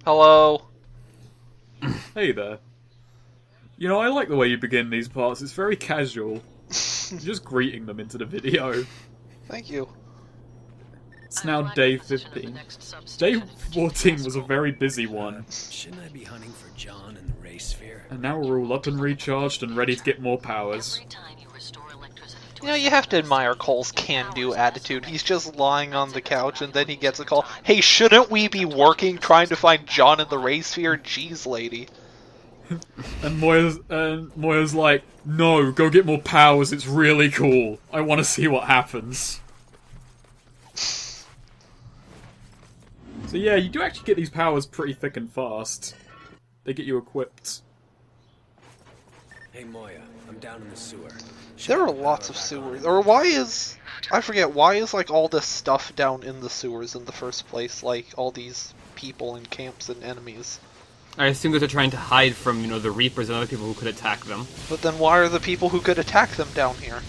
Hello. Hey there. You know, I like the way you begin these parts. It's very casual. You're just greeting them into the video. Thank you. It's now day 15. Day 14 was a very busy one. Shouldn't I be hunting for John in the race sphere? And now we're all up and recharged and ready to get more powers. You know, you have to admire Cole's can-do attitude. He's just lying on the couch and then he gets a call. Hey, shouldn't we be working trying to find John in the race sphere? Jeez, lady. And Moya's like, no, go get more powers, it's really cool. I want to see what happens. So yeah, you do actually get these powers pretty thick and fast. They get you equipped. Hey Moya, I'm down in the sewer. There are lots of sewers. Or why is... I forget, why is like all this stuff down in the sewers in the first place? Like, all these people and camps and enemies. I assume that they're trying to hide from, the Reapers and other people who could attack them. But then why are the people who could attack them down here?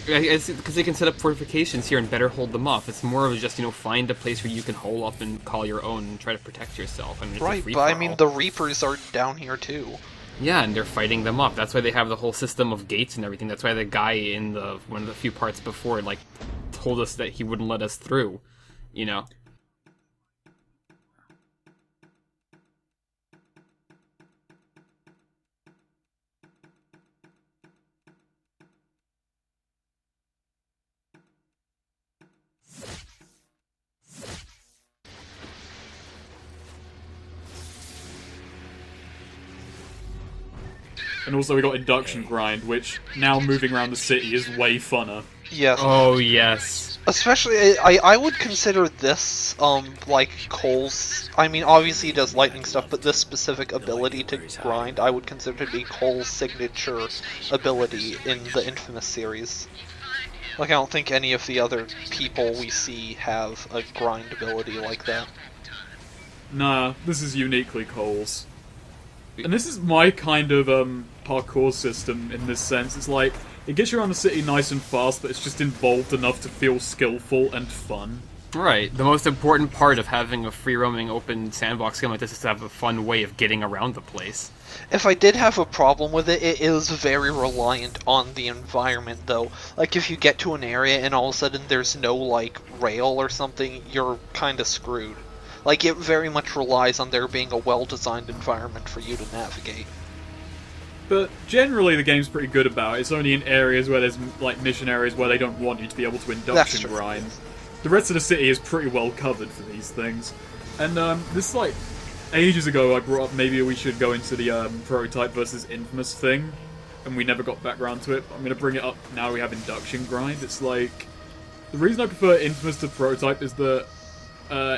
It's because they can set up fortifications here and better hold them off. It's more of just, find a place where you can hole up and call your own and try to protect yourself. I mean, it's Right, but I mean, the Reapers are down here too. Yeah, and they're fighting them up. That's why they have the whole system of gates and everything. That's why the guy in one of the few parts before, told us that he wouldn't let us through, And also we got Induction Grind, which, now moving around the city, is way funner. Yes. Oh, yes. Especially, I would consider this, like, Cole's... I mean, obviously he does lightning stuff, but this specific ability to grind, I would consider to be Cole's signature ability in the Infamous series. Like, I don't think any of the other people we see have a grind ability like that. Nah, this is uniquely Cole's. And this is my kind of parkour system in this sense. It's like, it gets you around the city nice and fast, but it's just involved enough to feel skillful and fun. Right. The most important part of having a free-roaming open sandbox game like this is to have a fun way of getting around the place. If I did have a problem with it, it is very reliant on the environment, though. Like, if you get to an area and all of a sudden there's no, like, rail or something, you're kinda screwed. Like, it very much relies on there being a well-designed environment for you to navigate. But generally the game's pretty good about it. It's only in areas where there's, like, mission areas where they don't want you to be able to induction grind. The rest of the city is pretty well covered for these things. And, this, like, ages ago I brought up maybe we should go into the, Prototype versus Infamous thing, and we never got back around to it. I'm gonna bring it up now we have Induction Grind. It's like... The reason I prefer Infamous to Prototype is that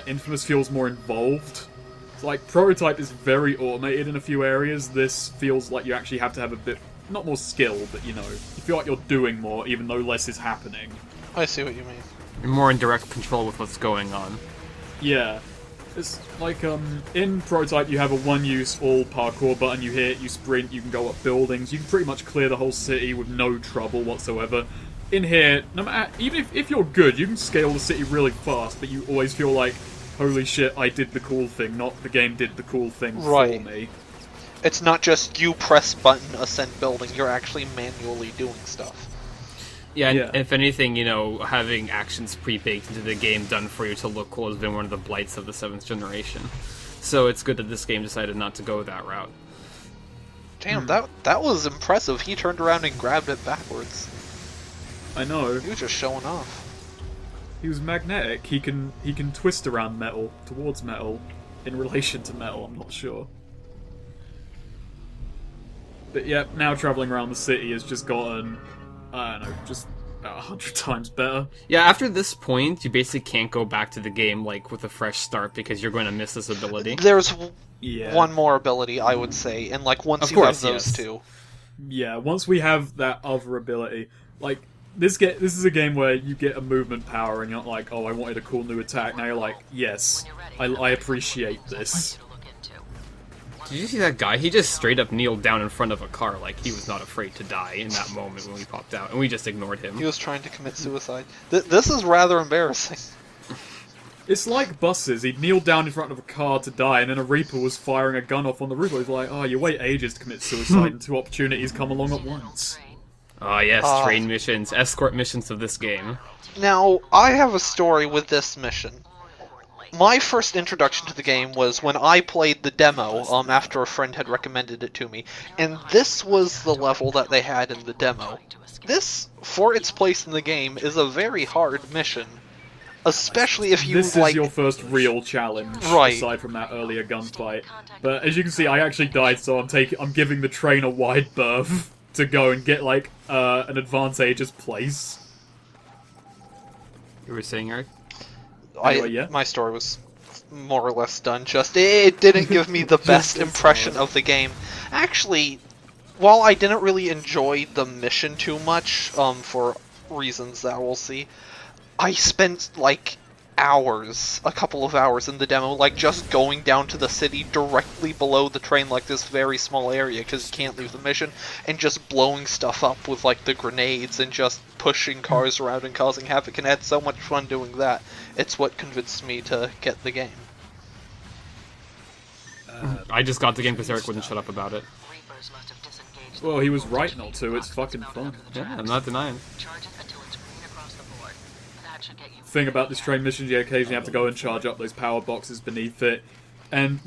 Infamous feels more involved. It's like, Prototype is very automated in a few areas. This feels like you actually have to have a bit, not more skill, but you feel like you're doing more, even though less is happening. I see what you mean. You're more in direct control with what's going on. Yeah. It's like, in Prototype you have a one-use all parkour button, you hit, you sprint, you can go up buildings, you can pretty much clear the whole city with no trouble whatsoever. In here, no matter, even if you're good, you can scale the city really fast, but you always feel like, holy shit, I did the cool thing, not the game did the cool thing for me. It's not just you press button, ascend building, you're actually manually doing stuff. Yeah, and if anything, having actions pre-baked into the game done for you to look cool has been one of the blights of the 7th generation. So it's good that this game decided not to go that route. Damn, that was impressive. He turned around and grabbed it backwards. I know. He was just showing off. He was magnetic. He can twist around metal, towards metal, in relation to metal, I'm not sure. But yeah, now travelling around the city has just gotten, I don't know, just about 100 times better. Yeah, after this point, you basically can't go back to the game, with a fresh start, because you're going to miss this ability. There's one more ability, I would say, and, once you have those two. Yeah, once we have that other ability, this is a game where you get a movement power and you're not like, oh, I wanted a cool new attack. Now you're like, yes, I appreciate this. Did you see that guy? He just straight up kneeled down in front of a car like he was not afraid to die in that moment when we popped out, and we just ignored him. He was trying to commit suicide. This is rather embarrassing. It's like buses. He'd kneel down in front of a car to die, and then a Reaper was firing a gun off on the roof. He's like, oh, you wait ages to commit suicide, and 2 opportunities come along at once. Oh yes, train missions, escort missions of this game. Now, I have a story with this mission. My first introduction to the game was when I played the demo, after a friend had recommended it to me, and this was the level that they had in the demo. This, for its place in the game, is a very hard mission. Especially if you, This is your first real challenge, right, aside from that earlier gunfight. But as you can see, I actually died, so I'm giving the train a wide berth to go and get, like, an advantageous place. You were saying, Eric? Anyway, yeah. My story was more or less done. Just it didn't give me the best impression of the game. Actually, while I didn't really enjoy the mission too much, for reasons that we'll see, I spent like hours, a couple of hours in the demo, like just going down to the city directly below the train, like this very small area, because you can't leave the mission, and just blowing stuff up with like the grenades and just pushing cars around and causing havoc, and I had so much fun doing that. It's what convinced me to get the game. I just got the game because Eric wouldn't shut up about it. Well, he was right not to. It's fucking fun. Yeah, I'm not denying. Thing about this train mission, you occasionally have to go and charge up those power boxes beneath it. And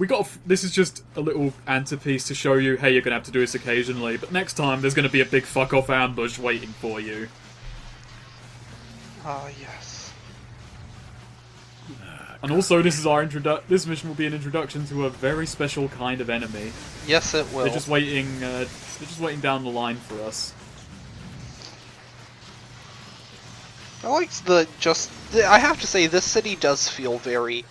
this is just a little antipiece to show you, hey, you're going to have to do this occasionally, but next time there's going to be a big fuck-off ambush waiting for you. Ah, yes. And also, this mission will be an introduction to a very special kind of enemy. Yes, it will. They're just waiting down the line for us. I have to say, this city does feel very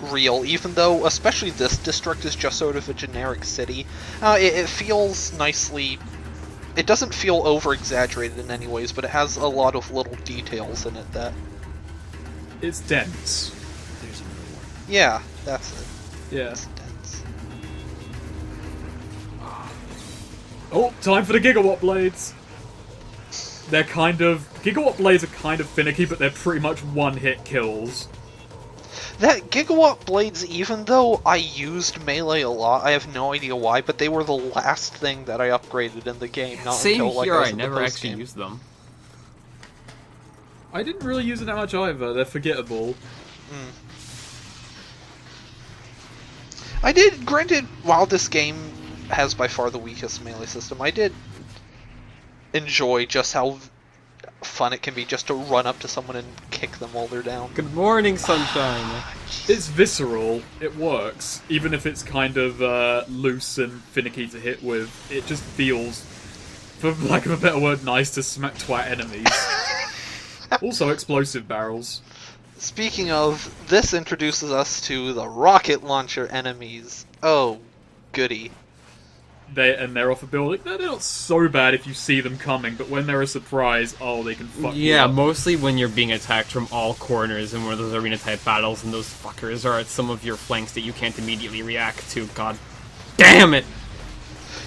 real, even though, especially this district is just sort of a generic city. It feels nicely... It doesn't feel over-exaggerated in any ways, but it has a lot of little details in it that... It's dense. Yeah, that's it. Yeah. It's dense. Oh, time for the Gigawatt Blades! They're Gigawatt Blades are kind of finicky, but they're pretty much one-hit kills. That Gigawatt Blades, even though I used melee a lot, I have no idea why, but they were the last thing that I upgraded in the game. Not Same until, like, here, I in the never actually post-game. used them. I didn't really use it that much either. They're forgettable. I did, granted, while this game has by far the weakest melee system, I did enjoy just how fun it can be just to run up to someone and kick them while they're down. Good morning, sunshine! It's visceral. It works. Even if it's kind of loose and finicky to hit with, it just feels, for lack of a better word, nice to smack twat enemies. Also, explosive barrels. Speaking of, this introduces us to the rocket launcher enemies. Oh, goody. They're off a building. They're not so bad if you see them coming, but when they're a surprise, oh, they can fuck you Yeah, up. mostly when you're being attacked from all corners in one of those arena-type battles, and those fuckers are at some of your flanks that you can't immediately react to. God damn it!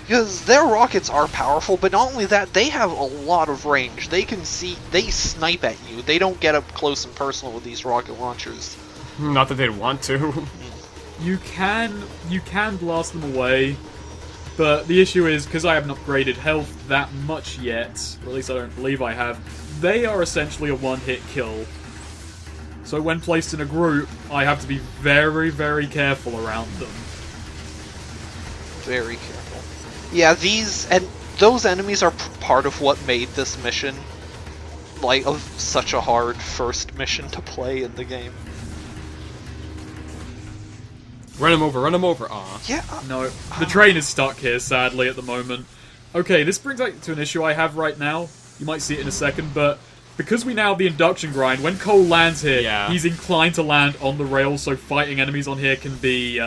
Because their rockets are powerful, but not only that, they have a lot of range. They snipe at you. They don't get up close and personal with these rocket launchers. Not that they'd want to. You can blast them away, but the issue is, because I haven't upgraded health that much yet, or at least I don't believe I have, they are essentially a one-hit kill. So when placed in a group, I have to be very, very careful around them. Very careful. Yeah, those enemies are part of what made this mission, like, of such a hard first mission to play in the game. Run him over, aw. Yeah. No, the train is stuck here, sadly, at the moment. Okay, this brings us to an issue I have right now. You might see it in a second, but because we now have the induction grind, when Cole lands here, he's inclined to land on the rails, so fighting enemies on here can be,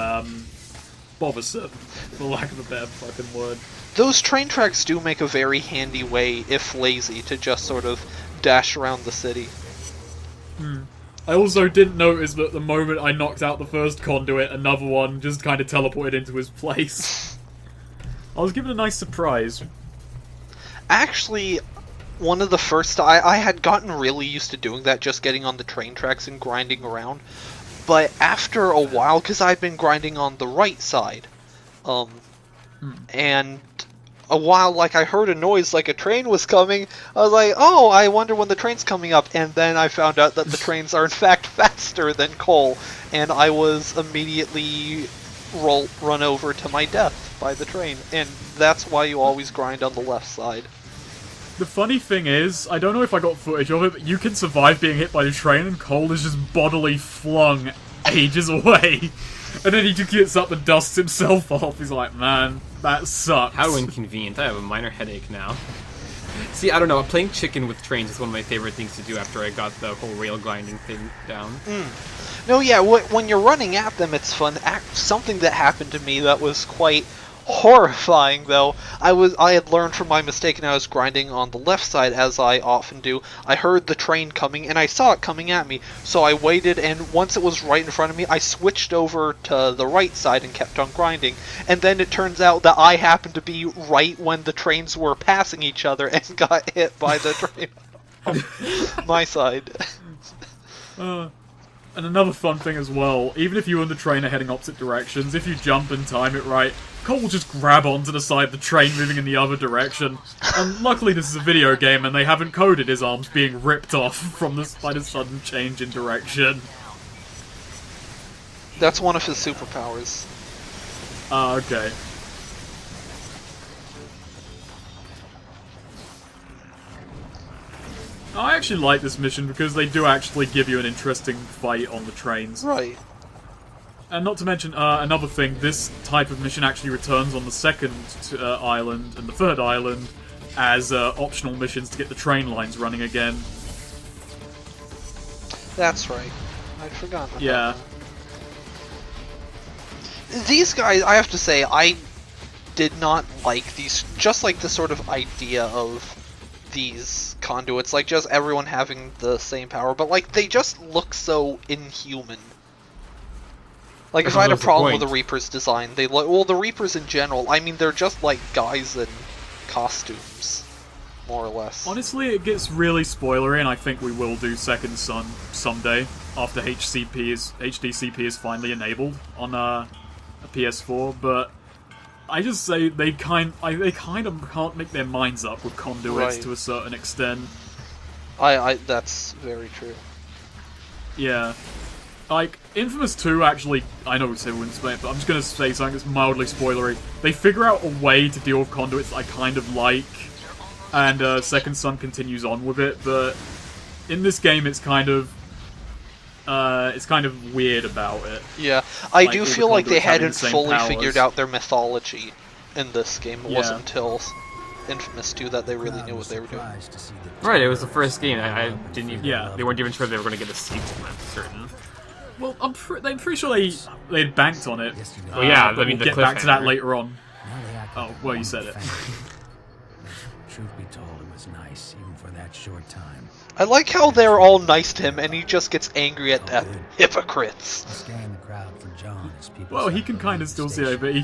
bothersome, for lack of a better fucking word. Those train tracks do make a very handy way, if lazy, to just sort of dash around the city. I also didn't notice that the moment I knocked out the first conduit, another one just kind of teleported into his place. I was given a nice surprise. Actually, one of the first... I had gotten really used to doing that, just getting on the train tracks and grinding around. but after a while, because I've been grinding on the right side, and a while, like, I heard a noise like a train was coming. I was like, oh, I wonder when the train's coming up, and then I found out that the trains are in fact faster than Cole, and I was immediately run over to my death by the train, and that's why you always grind on the left side. The funny thing is, I don't know if I got footage of it, but you can survive being hit by the train, and Cole is just bodily flung ages away. And then he just gets up and dusts himself off. He's like, man, that sucks. How inconvenient. I have a minor headache now. See, I don't know, playing chicken with trains is one of my favorite things to do after I got the whole rail grinding thing down. No, yeah, when you're running at them, it's fun. Something that happened to me that was quite horrifying, though. I had learned from my mistake, and I was grinding on the left side, as I often do. I heard the train coming, and I saw it coming at me, so I waited, and once it was right in front of me, I switched over to the right side and kept on grinding. And then it turns out that I happened to be right when the trains were passing each other and got hit by the train on my side. And another fun thing as well, even if you and the train are heading opposite directions, if you jump and time it right, Cole will just grab onto the side of the train moving in the other direction. And luckily this is a video game and they haven't coded his arms being ripped off by the sudden change in direction. That's one of his superpowers. Ah, okay. I actually like this mission because they do actually give you an interesting fight on the trains. Right. And not to mention, another thing, this type of mission actually returns on the second island and the third island as optional missions to get the train lines running again. That's right. I'd forgotten about Yeah. that. These guys, I have to say, I did not like these, just like the sort of idea of these conduits, like just everyone having the same power, but like they just look so inhuman. Like, if I had a problem with the Reaper's design, they look... Well, the Reapers in general, I mean, they're just like guys in costumes, more or less. Honestly, it gets really spoilery, and I think we will do Second Son someday, after HDCP is finally enabled on a PS4, but I just say they kind of can't make their minds up with conduits to a certain extent. That's very true. Yeah. Like, Infamous 2 actually, I know we say we wouldn't say it, but I'm just going to say something that's mildly spoilery. They figure out a way to deal with conduits that I kind of like, and Second Son continues on with it, but in this game it's kind of weird about it. Yeah, I like, do feel like they hadn't fully figured out their mythology in this game. It wasn't until Infamous 2 that they really knew what they were doing. Right, it was the first game. I didn't even... Yeah. They weren't even sure they were going to get a sequel, I'm certain. Well, I'm pretty sure they'd banked on it. Well, yeah, but I mean, we'll get back to that later on. Oh, well, you said it. Truth be told, it was nice, even for that short time. I like how they're all nice to him, and he just gets angry at them. Hypocrites! Scanning the crowd for John as people. Well, he can kind of still see it, but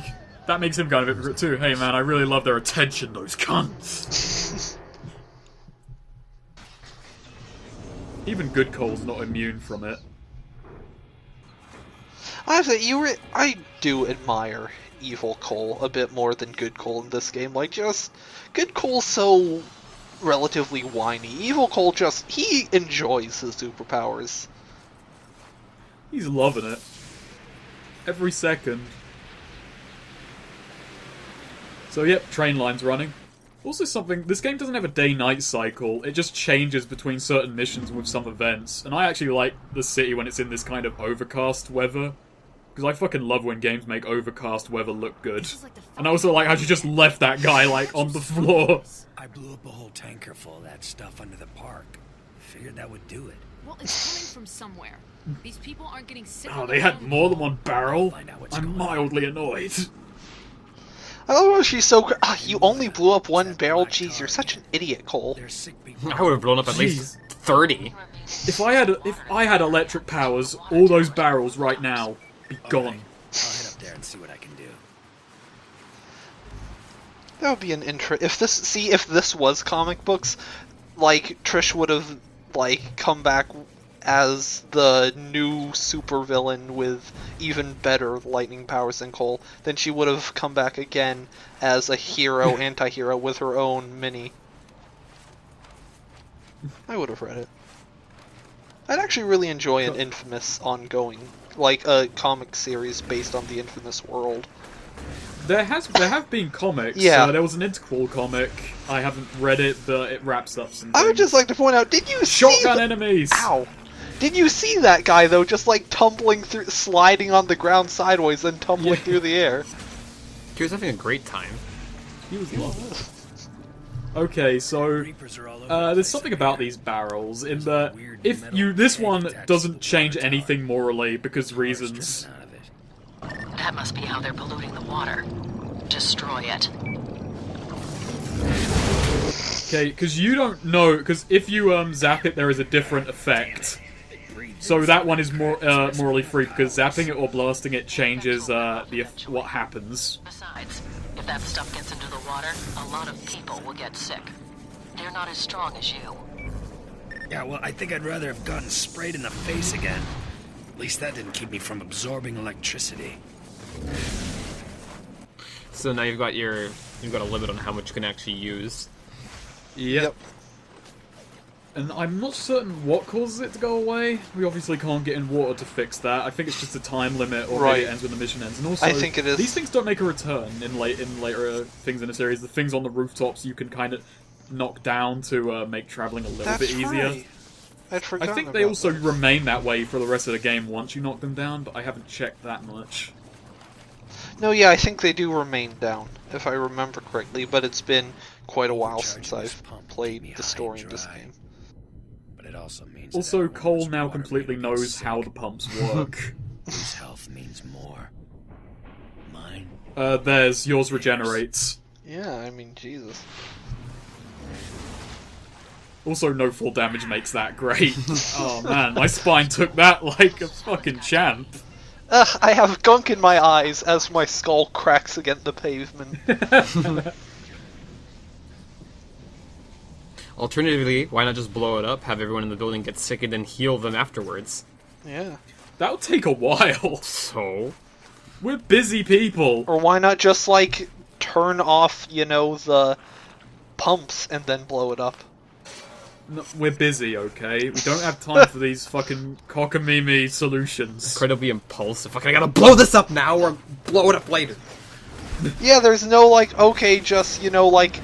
that makes him kind of hypocrite too. Hey, man, I really love their attention, those cunts. Even good Cole's not immune from it. I have to say, I do admire Evil Cole a bit more than Good Cole in this game. Like, just... Good Cole's so relatively whiny. Evil Cole just... He enjoys his superpowers. He's loving it. Every second. So, yep, train lines running. Also something, this game doesn't have a day-night cycle, it just changes between certain missions with some events. And I actually like the city when it's in this kind of overcast weather. Because I fucking love when games make overcast weather look good. And I also like how she just left that guy, like, on the floor. I blew up a whole tanker full of that stuff under the park. Figured that would do it. Well, it's coming from somewhere. These people aren't getting sick. Oh, they had more than one barrel? I'm mildly annoyed. I love how she's so... you only blew up one barrel? Jeez, you're such an idiot, Cole. I would have blown up at least 30. If I had electric powers, all those barrels right now be gone. I'll head up there and see what I can do. That would be an if this was comic books, like, Trish would have, like, come back as the new supervillain with even better lightning powers than Cole, then she would have come back again as a hero, anti-hero with her own mini. I would have read it. I'd actually really enjoy an Infamous ongoing, like a comic series based on the Infamous world. There have been comics. Yeah. There was an Interquel comic. I haven't read it, but it wraps up some I would things. just like to point out, did you Shotgun see enemies! Ow! Did you see that guy, though, just like tumbling through, sliding on the ground sideways, then tumbling through the air? He was having a great time. He was lovely. Okay, so there's something about these barrels in that this one doesn't change anything morally because reasons. That must be how they're polluting the water. Destroy it. Okay, because you don't know, because if you zap it, there is a different effect. So that one is more morally free because zapping it or blasting it changes what happens. Besides, if that stuff gets into the water, a lot of people will get sick. They're not as strong as you. Yeah, well, I think I'd rather have gotten sprayed in the face again. At least that didn't keep me from absorbing electricity. So now you've got a limit on how much you can actually use. Yep. And I'm not certain what causes it to go away. We obviously can't get in water to fix that. I think it's just a time limit, or maybe it ends when the mission ends. And also, I think it is. These things don't make a return in later things in the series. The things on the rooftops you can kind of knock down to make traveling a little bit easier. Right. I'd forgotten I think they about also that. remain that way for the rest of the game once you knock them down, but I haven't checked that much. No, yeah, I think they do remain down, if I remember correctly, but it's been quite a while since I've played the story in this game. But it also means Also, Cole now completely knows how the pumps work. whose health means more. Mine. Yours regenerates. Yeah, I mean, Jesus. Also, no full damage makes that great. Oh man, my spine took that like a fucking champ. I have gunk in my eyes as my skull cracks against the pavement. Alternatively, why not just blow it up, have everyone in the building get sick, and then heal them afterwards? Yeah. That would take a while. So? We're busy people. Or why not just, like, turn off, you know, the pumps and then blow it up? No, we're busy, okay? We don't have time for these fucking cockamamie solutions. Incredibly impulsive. Fucking, I gotta blow this up now or blow it up later. Yeah, there's no, like, okay, just, you know, like,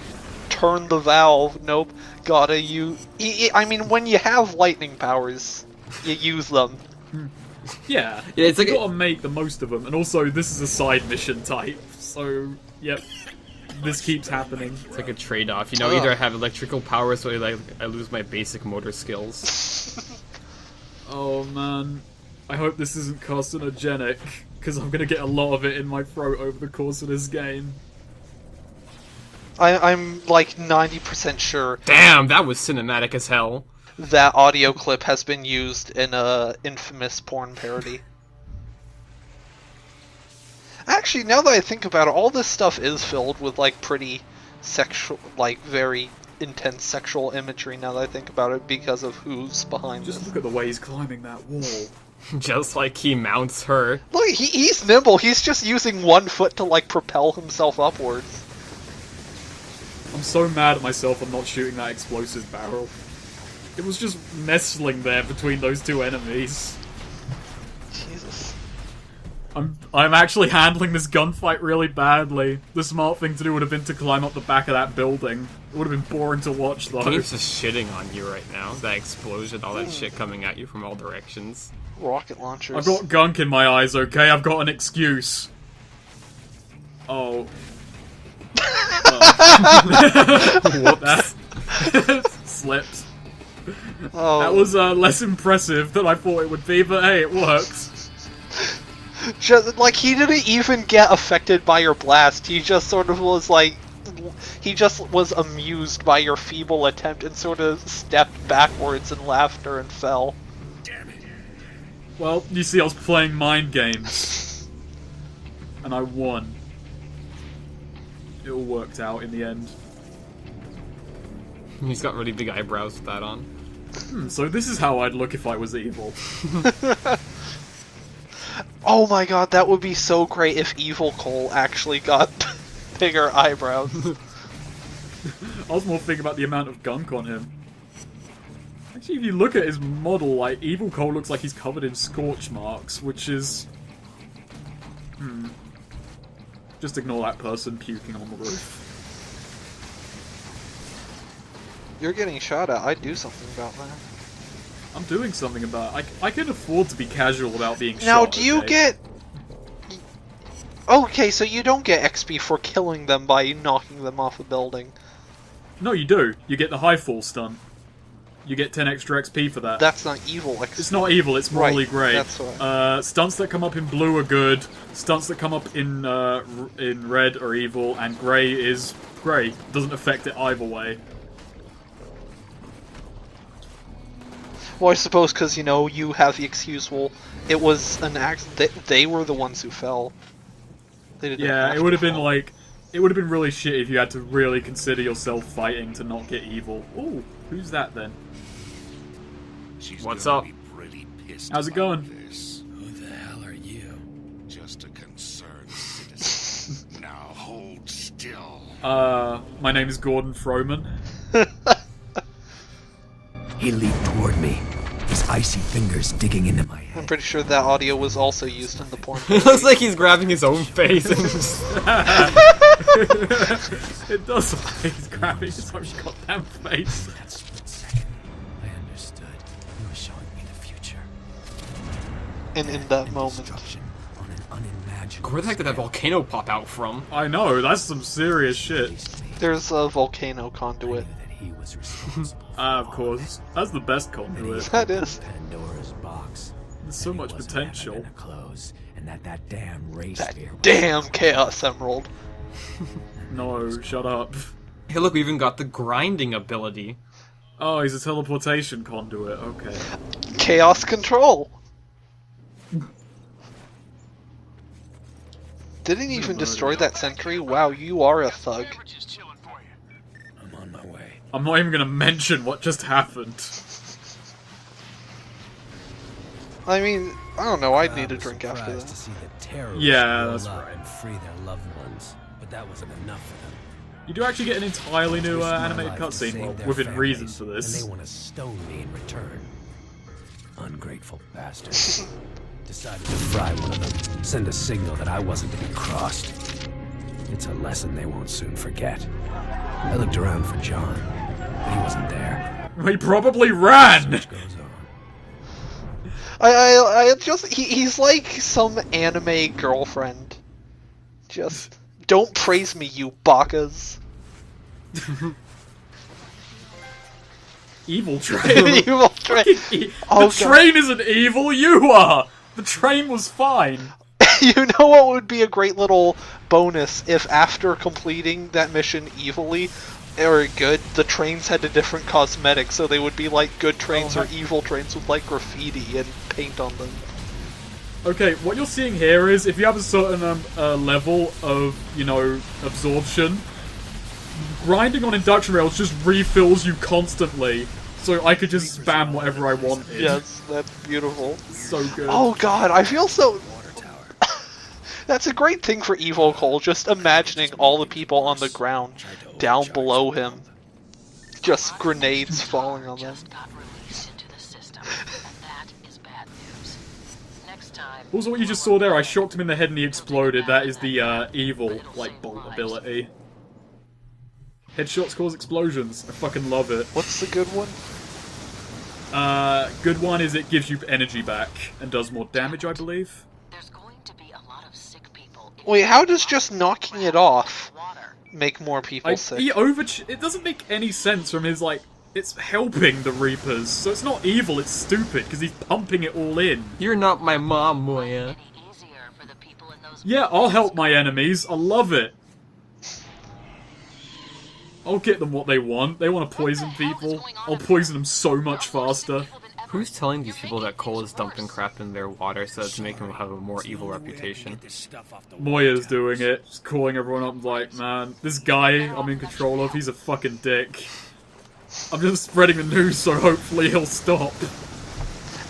turn the valve. Nope. Gotta use... I mean, when you have lightning powers, you use them. Yeah, it's like you gotta make the most of them. And also, this is a side mission type, so, yep. This keeps happening. It's like a trade-off. You know, either I have electrical power, so I lose my basic motor skills. Oh man, I hope this isn't carcinogenic, because I'm gonna get a lot of it in my throat over the course of this game. I'm like 90% sure Damn, that was cinematic as hell. that audio clip has been used in a infamous porn parody. Actually, now that I think about it, all this stuff is filled with, like, pretty sexual, like, very intense sexual imagery now that I think about it, because of who's behind Just this. look at the way he's climbing that wall. Just like he mounts her. Look, he's nimble, he's just using one foot to, like, propel himself upwards. I'm so mad at myself for not shooting that explosive barrel. It was just nestling there between those two enemies. Jesus. I'm actually handling this gunfight really badly. The smart thing to do would have been to climb up the back of that building. It would have been boring to watch, though. The game's just shitting on you right now. That explosion, all that shit coming at you from all directions. Rocket launchers. I've got gunk in my eyes, okay? I've got an excuse. Oh. Whoops. Slipped. Oh. That was less impressive than I thought it would be, but hey, it works. Just, like, he didn't even get affected by your blast. He just sort of was like... He just was amused by your feeble attempt and sort of stepped backwards in laughter and fell. Damn it. Well, you see, I was playing mind games. And I won. It all worked out in the end. He's got really big eyebrows with that on. So this is how I'd look if I was evil. Oh my god, that would be so great if Evil Cole actually got bigger eyebrows. I was more thinking about the amount of gunk on him. Actually, if you look at his model, like, Evil Cole looks like he's covered in scorch marks, which is... Just ignore that person puking on the roof. You're getting shot at, I'd do something about that. I'm doing something about it. I can afford to be casual about being shot. Now, do you okay? get... Okay, so you don't get XP for killing them by knocking them off a building. No, you do. You get the high fall stunt. You get 10 extra XP for that. That's not evil XP. It's not evil, it's morally Right, grey. that's why. Stunts that come up in blue are good. Stunts that come up in red are evil, and grey is grey. Doesn't affect it either way. Well, I suppose because, you know, you have the excuse, well, it was an accident. They were the ones who fell. They didn't have it would have to been fall. like... It would have been really shit if you had to really consider yourself fighting to not get evil. Ooh, who's that then? What's up? How's it going? Who the hell are you? Just a concerned citizen. Now hold still. My name is Gordon Froman. He leaped toward me, his icy fingers digging into my I'm head. pretty sure that audio was also used in the porn. It looks like he's grabbing his own face and just... It does look like he's grabbing his own goddamn face. That split second, I understood. He was showing me the future. And in that moment. Destruction on an unimaginable Where the heck did that volcano pop out from? I know, that's some serious shit. There's a volcano conduit. that he was responsible. Of course. That's the best conduit. That is. Pandora's box. There's so much Wasn't potential. having a close, and that damn race That fear. damn Chaos Emerald. No, shut up. Hey look, we even got the grinding ability. Oh, he's a teleportation conduit, okay. Chaos Control. Didn't even destroy that sentry? Wow, you are a thug. I'm on my way. I'm not even gonna mention what just happened. I mean, I don't know, I'd I need a was drink after surprised that. to see the terrorists Yeah, roll that's up right. and free their loved ones, but that wasn't enough for them. You do actually get an entirely new Risked my animated life to cutscene, save well, their within reason families, for and this. they want to stone me in return. Ungrateful bastards. Decided to fry one of them, send a signal that I wasn't to be crossed. It's a lesson they won't soon forget. I looked around for John, but he wasn't there. He probably ran! Search goes on. I just, he's like some anime girlfriend. Just, don't praise me, you bakas. Evil train. Evil train. The Oh, God. train isn't evil, you are! The train was fine. You know what would be a great little bonus if after completing that mission evilly, or good, the trains had a different cosmetic, so they would be like good trains or evil trains with like graffiti and paint on them. Okay, what you're seeing here is, if you have a certain level of, you know, absorption, grinding on induction rails just refills you constantly, so I could just spam whatever I wanted. Yes, that's beautiful. So good. Oh god, I feel so... That's a great thing for Evil Cole, just imagining all the people on the ground down below him. Just grenades falling on them. Just got released into the system, and that is bad news. Next time. Also, what you just saw there, I shocked him in the head and he exploded. That is the evil, like, bolt ability. Headshots cause explosions. I fucking love it. What's the good one? Good one is it gives you energy back and does more damage, I believe. There's going to be a lot of sick people. Wait, how does just knocking it off make more people sick? It doesn't make any sense from his, like, it's helping the Reapers, so it's not evil, it's stupid, because he's pumping it all in. You're not my mom, Moya. Any easier for the people in those Yeah, I'll help my enemies, I love it. I'll get them what they want. They want to poison people. I'll poison them so much faster. Who's telling these people that Cole is dumping crap in their water so to make him have a more evil reputation? Moya's doing it, just calling everyone up like, man, this guy I'm in control of, he's a fucking dick. I'm just spreading the news, so hopefully he'll stop.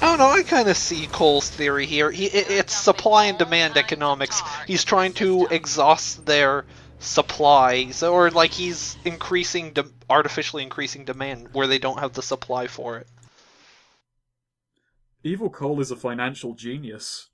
I don't know, I kind of see Cole's theory here. It's supply and demand economics. He's trying to exhaust their supplies, or like he's artificially increasing demand where they don't have the supply for it. Evil Cole is a financial genius.